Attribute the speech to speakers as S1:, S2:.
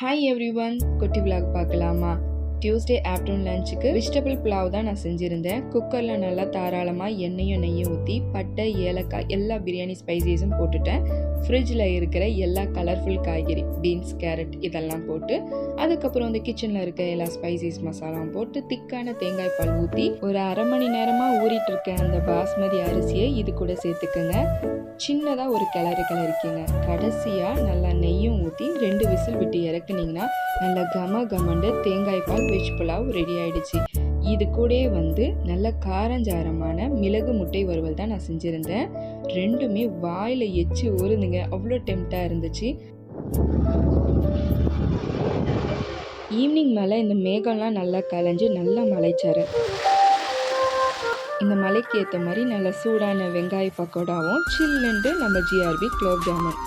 S1: Hi everyone, குட்டி vlog பார்க்கலாமா? Tuesday afternoon லஞ்சுக்கு வெஜிடபிள் புலாவ் தான் நான் செஞ்சுருந்தேன். குக்கரில் நல்லா தாராளமாக எண்ணெயும் நெய்யும் ஊற்றி பட்டை, ஏலக்காய் எல்லா பிரியாணி ஸ்பைசஸும் போட்டுட்டேன். ஃப்ரிட்ஜில் இருக்கிற எல்லா கலர்ஃபுல் காய்கறி, பீன்ஸ், கேரட் இதெல்லாம் போட்டு அதுக்கப்புறம் வந்து கிச்சனில் இருக்க எல்லா ஸ்பைசஸ் மசாலாவும் போட்டு திக்கான தேங்காய் பால் ஊற்றி ஒரு அரை மணி நேரமாக ஊறிட்டு இருக்க அந்த பாஸ்மதி அரிசியை இது கூட சேர்த்துக்குங்க. சின்னதாக ஒரு கிளறிக்கிங்க. கடைசியாக நல்லா நெய்யும் ஊற்றி 2 விசில் விட்டு இறக்குனீங்கன்னா நல்லா கமண்டு தேங்காய் பால் வெஜ் புலாவ் ரெடி ஆயிடுச்சு. இது கூட வந்து நல்ல காரஞ்சாரமான மிளகு முட்டை வறுவல் தான் நான் செஞ்சுருந்தேன். ரெண்டுமே வாயில் எச்சு ஊறுதுங்க, அவ்வளோ டெம்ப்டாக இருந்துச்சு. ஈவினிங் மேலே இந்த மேகம்லாம் நல்லா கலைஞ்சு நல்லா மலைச்சாரு. இந்த மலைக்கு ஏற்ற மாதிரி நல்ல சூடான வெங்காய பக்கோடாவும் சில்லுண்டு நம்ம ஜிஆர்பி குலோப் ஜாமுன்.